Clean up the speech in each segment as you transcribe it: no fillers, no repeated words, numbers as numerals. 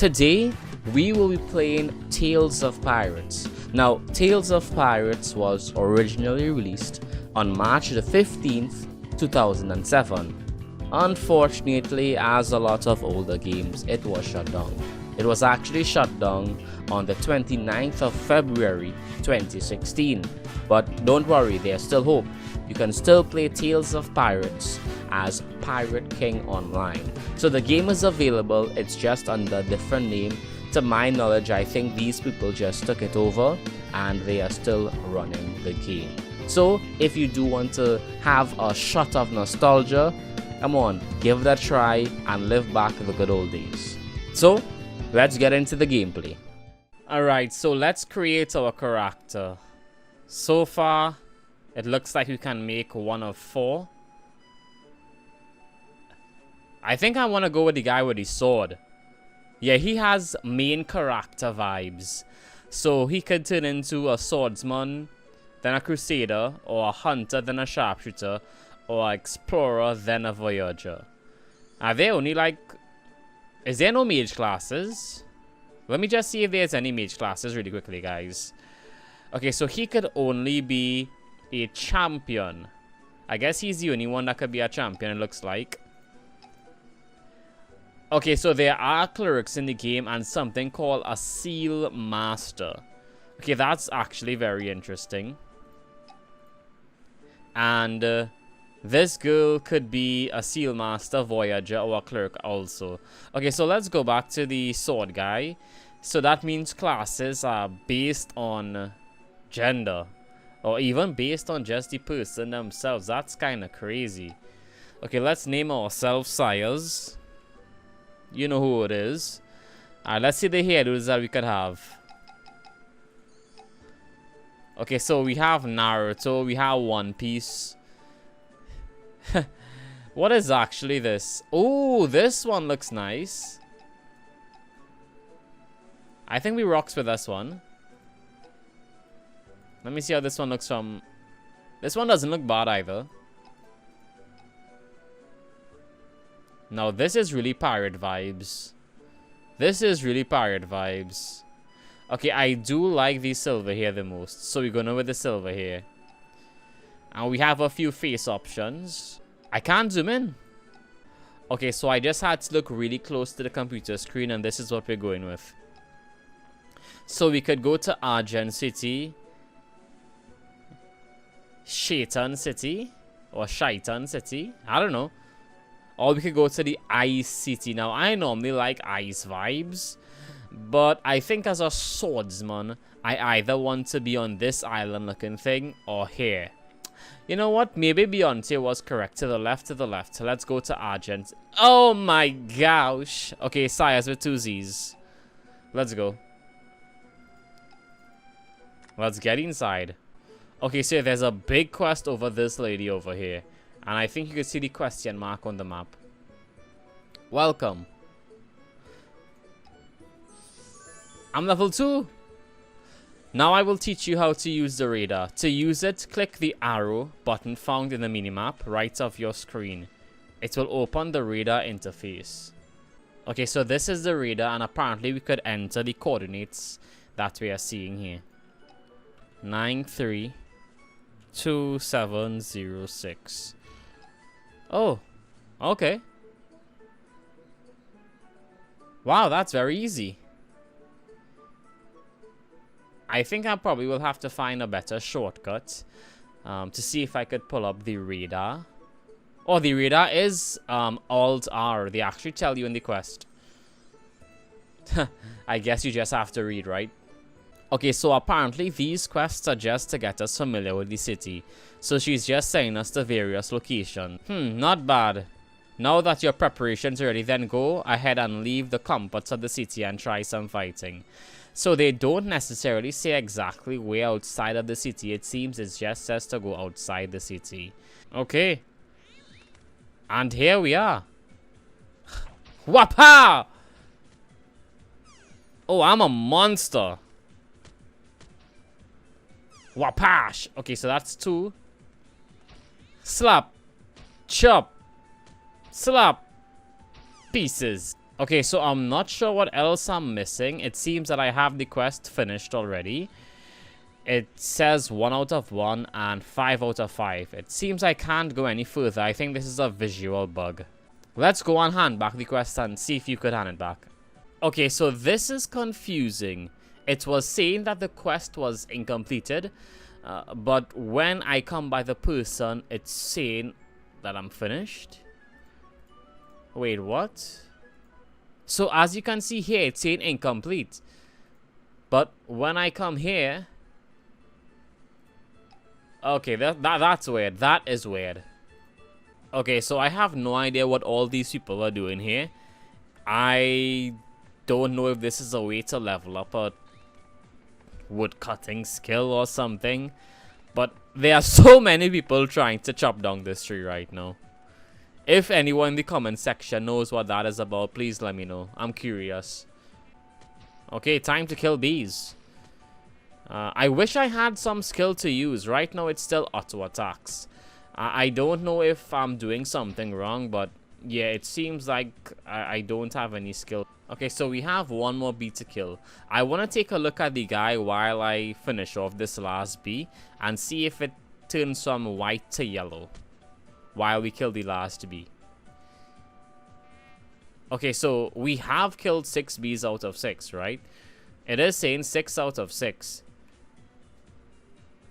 Today, we will be playing Tales of Pirates. Now, Tales of Pirates was originally released on March the 15th, 2007. Unfortunately, as a lot of older games, it was shut down. It was actually shut down on the 29th of February 2016. But don't worry, there's still hope. You can still play Tales of Pirates as Pirate King Online. So the game is available, it's just under a different name. To my knowledge, I think these people just took it over and they are still running the game. So if you do want to have a shot of nostalgia, come on, give it a try and live back the good old days. So let's get into the gameplay. Alright, so let's create our character. So far, it looks like we can make one of 4. I think I want to go with the guy with the sword. Yeah, he has main character vibes. So he could turn into a swordsman, then a crusader, or a hunter, then a sharpshooter, or an explorer, then a voyager. Are there only like... Is there no mage classes? Let me just see if there's any mage classes really quickly, guys. Okay, so he could only be a champion. I guess he's the only one that could be a champion, it looks like. Okay, so there are clerics in the game and something called a seal master. Okay, that's actually very interesting. And this girl could be a seal master, voyager, or a cleric also. Okay, so let's go back to the sword guy. So that means classes are based on gender, or even based on just the person themselves. That's kind of crazy. Okay, let's name ourselves Siahz. You know who it is. Alright, let's see the hairdos that we could have. Okay, so we have Naruto, we have One Piece. What is actually this? Oh, this one looks nice. I think we rocks with this one. Let me see how this one looks from... This one doesn't look bad either. Now, this is really pirate vibes. This is really pirate vibes. Okay, I do like the silver hair the most. So we're gonna with the silver hair. And we have a few face options. I can't zoom in. Okay, so I just had to look really close to the computer screen and this is what we're going with. So we could go to Argent City. Shaitan City. Or Shaitan City. I don't know. Or we could go to the Ice City. Now, I normally like ice vibes. But I think as a swordsman, I either want to be on this island looking thing or here. You know what? Maybe Beyonce was correct. To the left, to the left. So let's go to Argent. Oh my gosh. Okay, Siahz with 2 Z's. Let's go. Let's get inside. Okay, so there's a big quest over this lady over here. And I think you can see the question mark on the map. Welcome. I'm level 2. Now I will teach you how to use the radar. To use it, click the arrow button found in the minimap right of your screen. It will open the radar interface. Okay, so this is the radar and apparently we could enter the coordinates that we are seeing here. 932706. Oh, okay. Wow, that's very easy. I think I probably will have to find a better shortcut to see if I could pull up the radar. Oh, the radar is Alt-R. They actually tell you in the quest. I guess you just have to read, right? Okay, so apparently these quests are just to get us familiar with the city. So she's just sending us to various locations. Not bad. Now that your preparations are ready, then go ahead and leave the comforts of the city and try some fighting. So they don't necessarily say exactly where outside of the city. It seems it just says to go outside the city. Okay. And here we are. Wapa! Oh, I'm a monster. Wapash! Okay, so that's 2. Slap. Chop. Slap. Pieces. Okay, so I'm not sure what else I'm missing. It seems that I have the quest finished already. It says 1 out of 1 and 5 out of 5. It seems I can't go any further. I think this is a visual bug. Let's go and hand back the quest and see if you could hand it back. Okay, so this is confusing. It was saying that the quest was incompleted, but when I come by the person, it's saying that I'm finished. Wait, what? So as you can see here, it's saying incomplete. But when I come here... Okay, that's weird. That is weird. Okay, so I have no idea what all these people are doing here. I don't know if this is a way to level up a woodcutting skill or something. But there are so many people trying to chop down this tree right now. If anyone in the comment section knows what that is about, please let me know. I'm curious. Okay, time to kill bees. I wish I had some skill to use. Right now it's still auto attacks. I don't know if I'm doing something wrong, but yeah, it seems like I don't have any skill. Okay, so we have one more bee to kill. I want to take a look at the guy while I finish off this last bee and see if it turns from white to yellow while we kill the last bee. Okay, so we have killed 6 bees out of 6, right? It is saying 6 out of 6.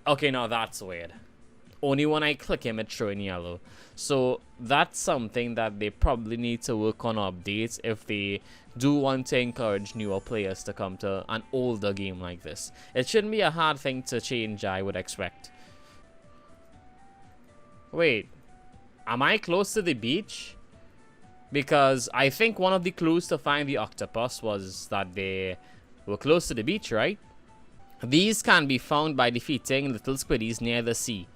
Okay, now that's weird. Only when I click him, it's showing yellow. So that's something that they probably need to work on updates if they do want to encourage newer players to come to an older game like this. It shouldn't be a hard thing to change, I would expect. Wait, am I close to the beach? Because I think one of the clues to find the octopus was that they were close to the beach, right? These can be found by defeating little squiddies near the sea.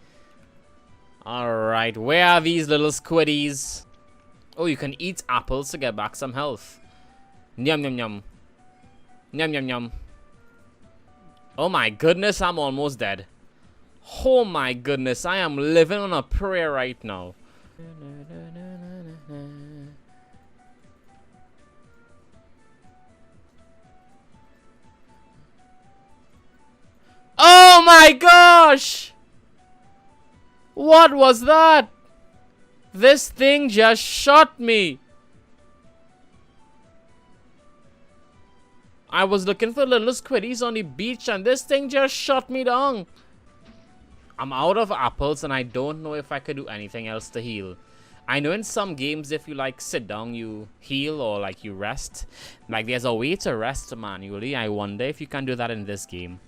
Alright, where are these little squiddies? Oh, you can eat apples to get back some health. Yum yum yum. Yum yum yum. Oh my goodness, I'm almost dead. Oh my goodness, I am living on a prayer right now. Oh my gosh! What was that? This thing just shot me. I was looking for little squiddies on the beach and this thing just shot me down. I'm out of apples and I don't know if I could do anything else to heal. I know in some games if you like sit down you heal or like you rest. Like there's a way to rest manually. I wonder if you can do that in this game.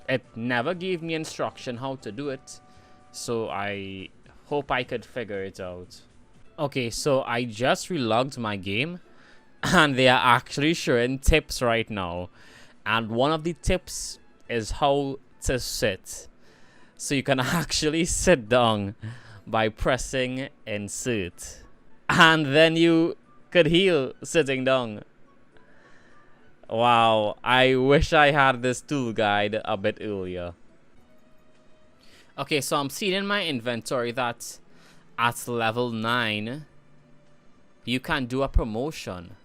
It never gave me instruction how to do it, so I hope I could figure it out. Okay, so I just relogged my game, and they are actually showing tips right now. And one of the tips is how to sit. So you can actually sit down by pressing insert. And then you could heal sitting down. Wow, I wish I had this tool guide a bit earlier. Okay, so I'm seeing in my inventory that at level 9, you can do a promotion.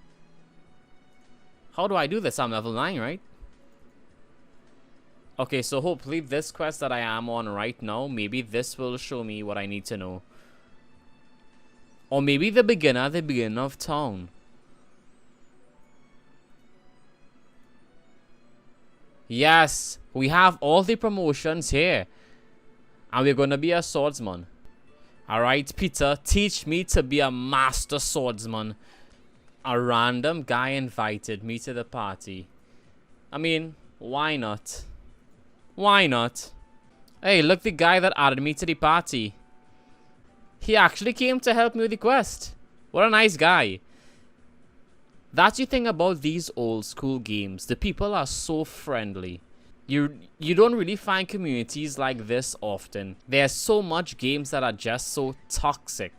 How do I do this? I'm level 9, right? Okay, so hopefully this quest that I am on right now, maybe this will show me what I need to know. Or maybe the beginner of town. Yes, we have all the promotions here. And we're gonna be a swordsman. Alright, Peter, teach me to be a master swordsman. A random guy invited me to the party. I mean, why not? Why not? Hey, look, the guy that added me to the party. He actually came to help me with the quest. What a nice guy. That's the thing about these old school games. The people are so friendly. You don't really find communities like this often. There's so much games that are just so toxic.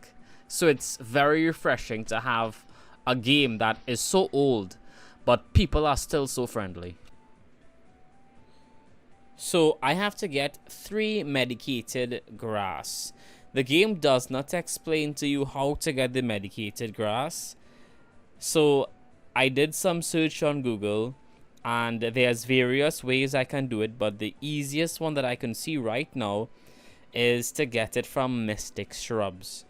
So it's very refreshing to have a game that is so old, but people are still so friendly. So I have to get 3 medicated grass. the game does not explain to you how to get the medicated grass. So I did some search on Google, and there's various ways I can do it, but the easiest one that I can see right now is to get it from mystic shrubs,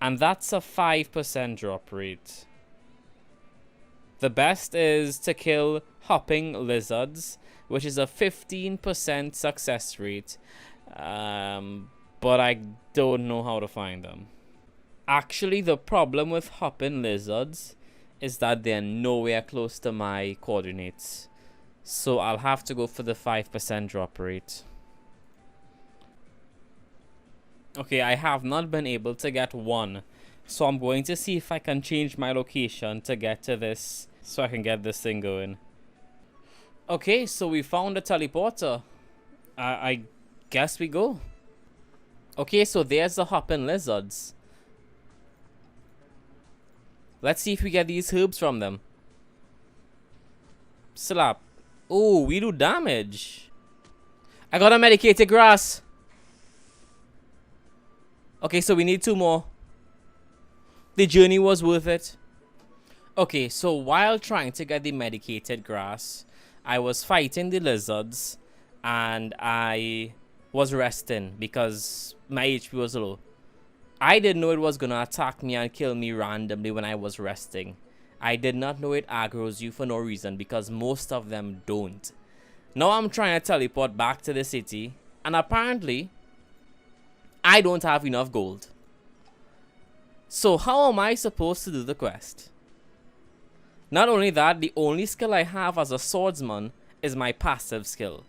and that's a 5% drop rate. The best is to kill hopping lizards, which is a 15% success rate, but I don't know how to find them. Actually, the problem with hopping lizards is that they're nowhere close to my coordinates, so I'll have to go for the 5% drop rate. Okay, I have not been able to get one, so I'm going to see if I can change my location to get to this, so I can get this thing going. Okay, so we found a teleporter. I guess we go. Okay, so there's the hopping lizards. Let's see if we get these herbs from them. Slap. Oh, we do damage. I got a medicated grass. Okay, so we need 2 more. The journey was worth it. Okay, so while trying to get the medicated grass, I was fighting the lizards and I was resting because my HP was low. I didn't know it was gonna attack me and kill me randomly when I was resting. I did not know it aggroes you for no reason because most of them don't. Now I'm trying to teleport back to the city, and apparently I don't have enough gold. So how am I supposed to do the quest? Not only that, the only skill I have as a swordsman is my passive skill.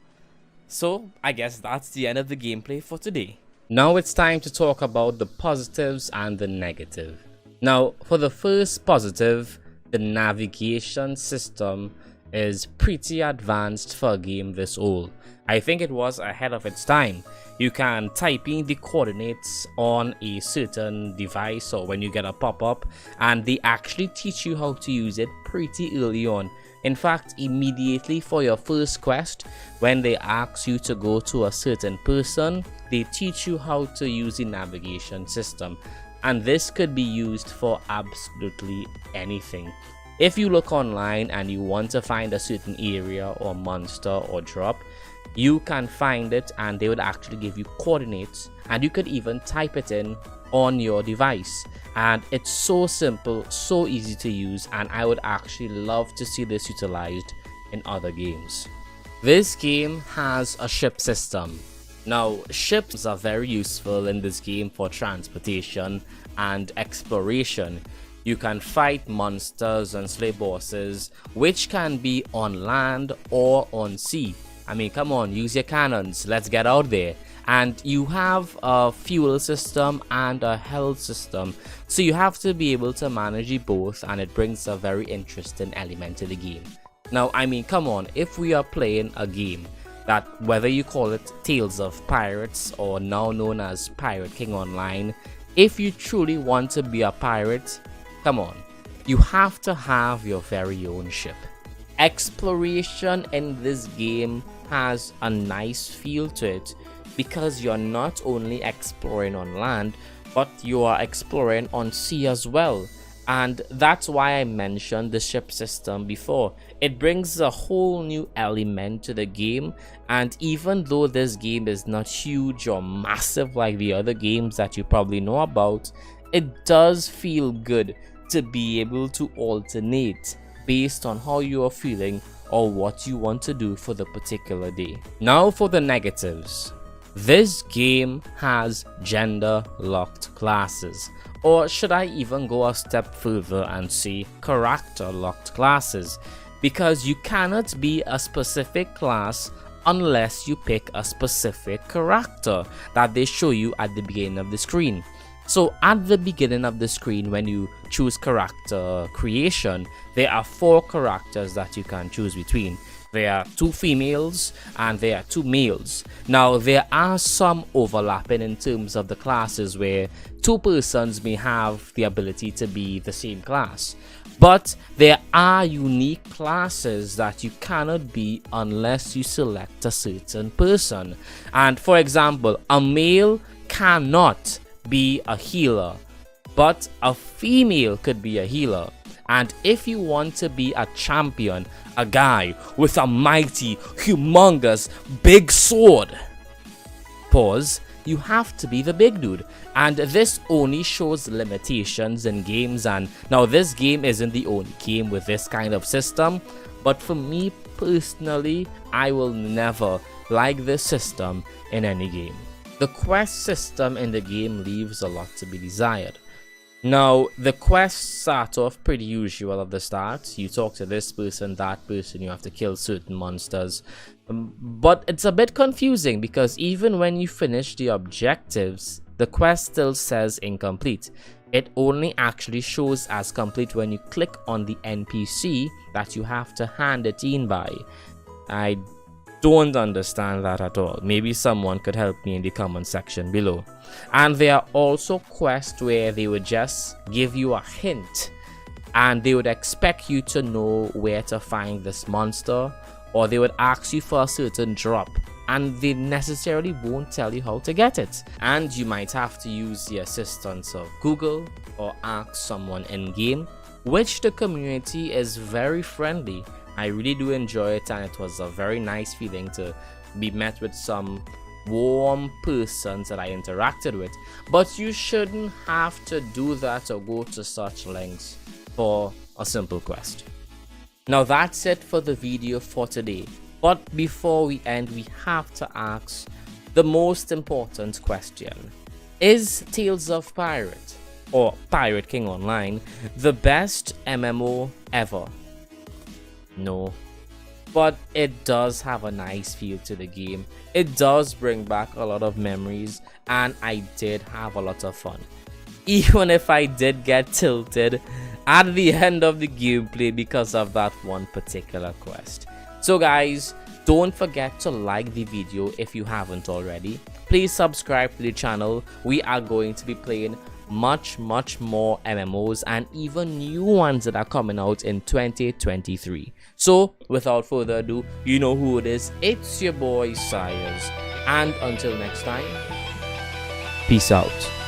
So I guess that's the end of the gameplay for today. Now it's time to talk about the positives and the negative. Now, for the first positive, the navigation system is pretty advanced for a game this old. I think it was ahead of its time. You can type in the coordinates on a certain device or when you get a pop-up, and they actually teach you how to use it pretty early on. In fact, immediately for your first quest, when they ask you to go to a certain person, they teach you how to use the navigation system. And this could be used for absolutely anything. If you look online and you want to find a certain area or monster or drop, you can find it and they would actually give you coordinates, and you could even type it in on your device. And it's so simple, so easy to use, and I would actually love to see this utilized in other games. This game has a ship system. Now, ships are very useful in this game for transportation and exploration. You can fight monsters and slay bosses, which can be on land or on sea. I mean, come on, use your cannons, let's get out there. And you have a fuel system and a health system, so you have to be able to manage both, and it brings a very interesting element to the game. Now, I mean, come on, if we are playing a game that, whether you call it Tales of Pirates or now known as Pirate King Online, if you truly want to be a pirate, come on, you have to have your very own ship. Exploration in this game has a nice feel to it, because you're not only exploring on land, but you are exploring on sea as well. And that's why I mentioned the ship system before. It brings a whole new element to the game, and even though this game is not huge or massive like the other games that you probably know about, it does feel good to be able to alternate based on how you are feeling or what you want to do for the particular day. Now for the negatives. This game has gender locked classes, or should I even go a step further and say character locked classes, because you cannot be a specific class unless you pick a specific character that they show you at the beginning of the screen. So at the beginning of the screen, when you choose character creation, there are 4 characters that you can choose between. There are 2 females and there are 2 males. Now, there are some overlapping in terms of the classes where 2 persons may have the ability to be the same class. But there are unique classes that you cannot be unless you select a certain person. And for example, a male cannot be a healer, but a female could be a healer. And if you want to be a champion, a guy with a mighty, humongous, big sword, pause, you have to be the big dude. And this only shows limitations in games. And now this game isn't the only game with this kind of system, but for me personally, I will never like this system in any game. The quest system in the game leaves a lot to be desired. Now, the quests start off pretty usual at the start. You talk to this person, that person, you have to kill certain monsters. But it's a bit confusing because even when you finish the objectives, the quest still says incomplete. It only actually shows as complete when you click on the NPC that you have to hand it in by. I don't understand that at all. Maybe someone could help me in the comment section below. And there are also quests where they would just give you a hint and they would expect you to know where to find this monster, or they would ask you for a certain drop and they necessarily won't tell you how to get it. And you might have to use the assistance of Google or ask someone in game, which the community is very friendly. I really do enjoy it, and it was a very nice feeling to be met with some warm persons that I interacted with. But you shouldn't have to do that or go to such lengths for a simple quest. Now that's it for the video for today. But before we end, we have to ask the most important question. Is Tales of Pirate, or Pirate King Online, the best MMO ever? No, but it does have a nice feel to the game. It does bring back a lot of memories, and I did have a lot of fun, even if I did get tilted at the end of the gameplay because of that one particular quest. So guys, don't forget to like the video if you haven't already. Please subscribe to the channel. We are going to be playing much more MMOs and even new ones that are coming out in 2023. So without further ado, you know who it is. It's your boy SiahzPlayz, and until next time, peace out.